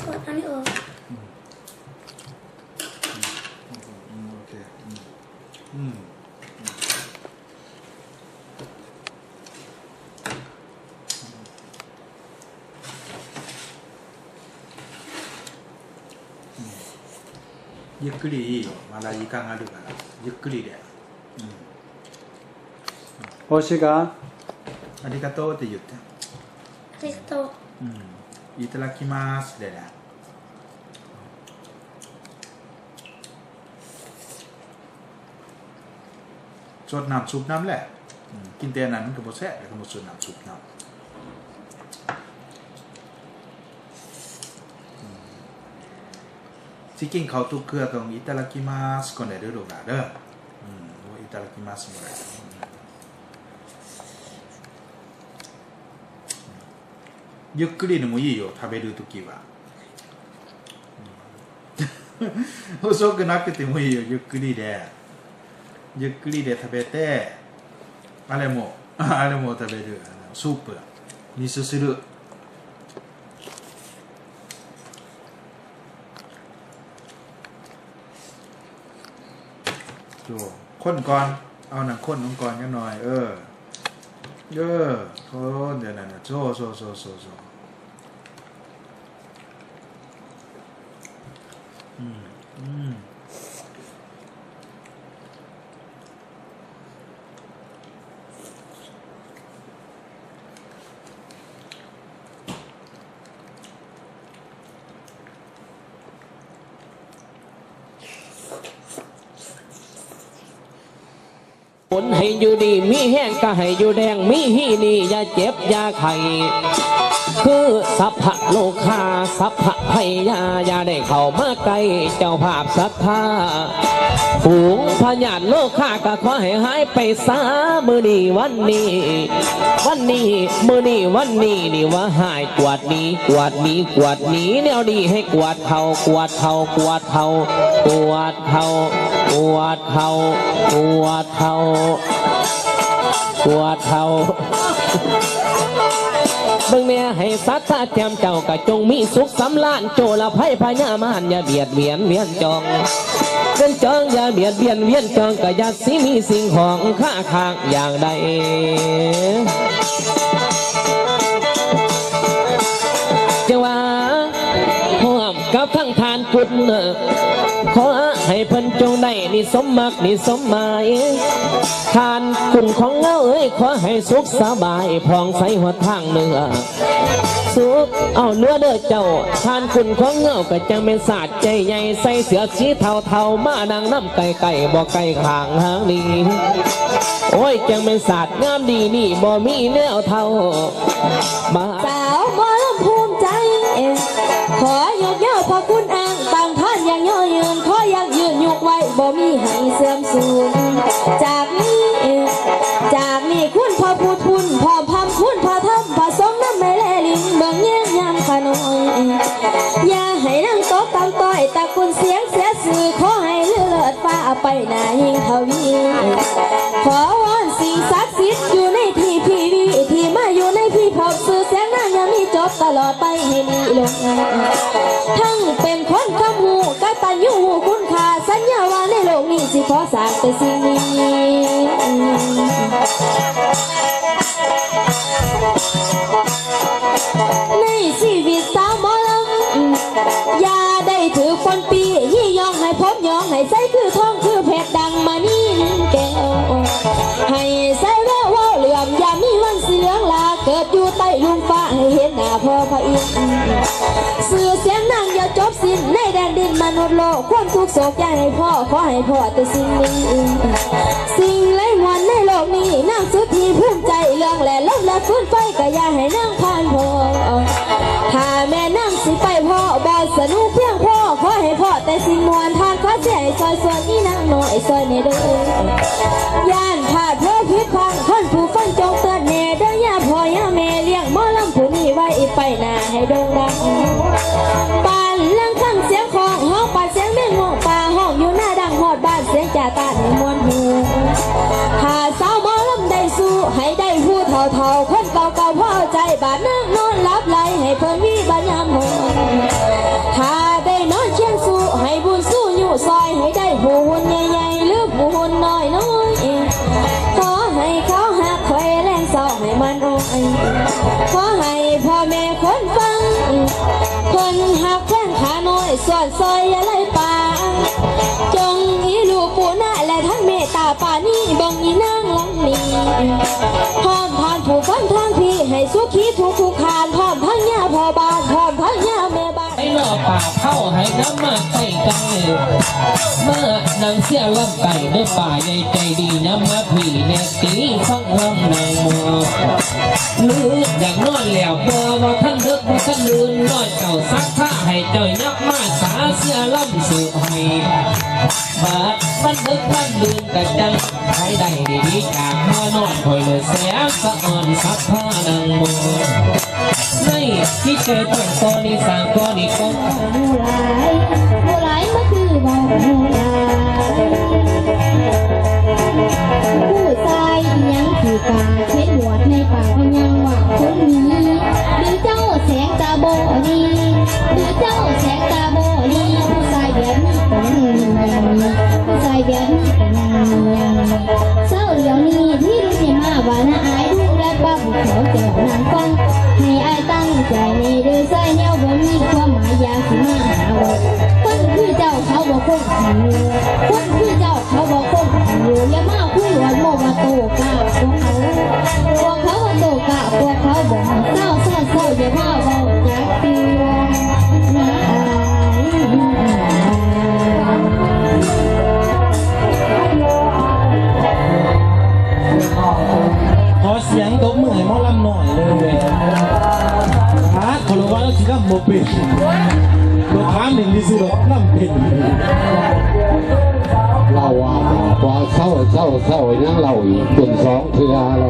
กดอันนี้ออกโอเคゆっくりいいよ。まだ時間あるから。ゆっくりで。星がありがとうって言って。ありがとう。いただきますでね。สดน้ำซุปน้ำแหละกินแต่นั้นมันก็บ่แซ่บแต่ก็บ่สดน้ำซุปน้ำที่กินข้าวทุกเครือต้องいただきますก่อนได้ด้วยลูกหลานเด้อいただきますもらえゆっくりでもいいよ食べるときは遅くなくてもいいよゆっくりで食べてあれも食べるスープ味噌汁ข้นก่อนเอาหนังข้นลงก่อนกันหน่อยคนเดี๋ยวนั่นโซ่คนให้อยู่ดีมีแห้งก็ให้อยู่แดงมีฮีนี่อย่าเจ็บอย่าไข้คือสัพพะโลกาสัพพะไพยาอย่าได้เข้ามาใกล้เจ้าภาพศรัทธาฝูงพญาโลกาก็ขอให้หายไปซามื้อนี้วันนี้มื้อนี้วันนี้นี่ว่าหายกวาดนี้แนวดีให้กวาดเท่ากวาดเท่าเบิ่งแม่ให้สัตว์แจมเจ้าก็จงมีสุขสำราญโจรภัยพญามารอย่าเบียดเบียนเวียนจองอย่าเบียดเบียนเวียนจองก็อย่าสิมีสิ่งของข้าข้างอย่างใดจะว่าพร้อมกับทั้งทานกุศลขอให้เพิ่นจงได้นิสมมักนิสมหมายทานคุณของเงาขอให้สุขสบายพองใสหัวทางเนื้อสุขเอาเนื้อเด้อเจ้าทานคุณของเงาก็จังเป็นศาสตร์ใจใหญ่ใส่เสื้อสีเทามานั่งน้ำไก่บ่ไก่ข้างหางนี้โอ้ยจังเป็นศาสตร์งามดีนี่บ่มีแนวเท่ามาสาวหมอลำภูมิใจขอยกย่อพอคุณอ้างบางท่านยังย่อยืนขอยังยืนยุกไว้บ่มีให้เสื่อมสูญจากนี้คุณพอพูดคุณพอพำคุณพอทำพอสงน้ำไม่แลลิงเบิ่งแย้มยามขน้อยอย่าให้นั่งโต๊ะตั้งต้อยตะกุนเสียงเสียสื่อขอให้เลือดฟ้าไปหน้ายิ่งทวีขอวอนสิ่งศักดิ์สิทธิ์อยู่ในที่พี่วีที่มาอยู่ในพี่พบสื่อเสียงนั่งยังมีจบตลอดไปให้ดีลงทั้งเป็นคนขมูกตัญญูคุณค่าสัญญาว่าในโลกนี้สิขอสร้างแต่สิ่งนี้ในชีวิตสาวหมอลำอย่าได้ถือคนปียี่ยองให้พบยองให้ใส่คือทองคือเพชรดังมานี่แก้วให้ใส่แววเหลื่อมอย่ามีวันเสื่องลาเกิดอยู่ใต้ลุงฟ้าให้เห็นหน้าพ่อพระอินทร์สื่อเสียงนั่งอย่าจบสิ้นในแดนดินมนุษย์โลกความทุกข์โศกอย่าให้พ่อขอให้พ่อแต่สิ่งนี้สิ่งไร้มวลในโลกนี้นั่งสุดที่ภูมิใจเรื่องแหล่ล้มและฟื้นไฟก็อย่าให้นั่งผ่านพ่อถ้าแม่นั่งสิไปพ่อบอสนุกเพียงพ่อขอให้พ่อแต่สิ่งมวลทานข้าเสียให้ซอยส่วนนี้นั่งหน่อยซอยในเด้อย่านพาดเพื่อพิษพังคนผู้ฟังจงเตือนแน่เด้อย่าพ่อย่าแม่เลี้ยงหมอลำผู้นี้ไว้ไปหน้าให้โด่งดังปานลังข้างเสียงของห้องปานเสียงเม่งงป่าห้องอยู่หน้าดังหอดบ้านเสียงจ่าตาในมวลหูถ้าสาวหมอลำได้สู้ให้ได้ผู้เท่าคนเก่าพ่อใจบาดนั่งนอนหลับ ขอให้พ่อแม่คนฟังคนหักแฟนขาน้อยสอดซอยอะไรป่าจงอีลูกปูนาและทั้งเมตตาป่านี้บังอีนางหลังนี้พร้อมทานผู้ฟังทางพี่ให้สุขีทุกขานพร้อมทั้งยาพ่อบานพร้อมทั้งยาแม่บ้าน ให้รอป่าเผาให้น้ำมาใกล้กันเมื่อนางเสียลำไก่ด้วยป่าใหญ่ใจดีน้ำมาผีเนตีฟังลำนางมัวลืออย่างนอนแล้วบัวว่าท่านเลิกว่าท่านลืนน้อยเก่าซักผ้าให้เจ้ายับมาสาเสียลำสืบให้บาดมันเลิกท่านลืนแต่จังให้ได้ดีจากพ่อนอนคอยเลยเสียสะอ่อนซักผ้านางมัวในที่เจอตั้งตอนนี้สางก้อนนี้ก็ ผู้ร้ายก็คือบ่ผู้ร้ายผู้ชายยังถือกาเช็ดหัวในป่าก็ยังว่าคนนี้หรือเจ้าแสงตาโบดีหรือเจ้าแสงตาโบดีผู้ชายแบบนี้ก็ยังผู้ชายแบบนี้ก็ยังเศร้าเดี๋ยวนี้ที่รู้เนี่ยมาว่าน่าอายลูกและป้าบุกเขาเจ้านางฟังให้อายตั้งใจในเดือใส่แนวบ่มีความหมายยาสิมาหาว่าคนคือเจ้าเขาบอกคนหิวคนคือเจ้าเขาบอกคนหิวอย่ามาคุยว่าโมว่าโตกะพวกเขาว่าโตกะพวกเขาบอกเศร้าอย่ามาบอกอยากตีนะอายขอเสียงตบมือให้หมอลำหน่อยเลยเว้ยคนละว่าแล้วสิลำโมเป็นตัวถามหนึ่งที่สุดลำเป็น เราว่าเศร้ายังเราอีกเป็น2 เทื่อเรา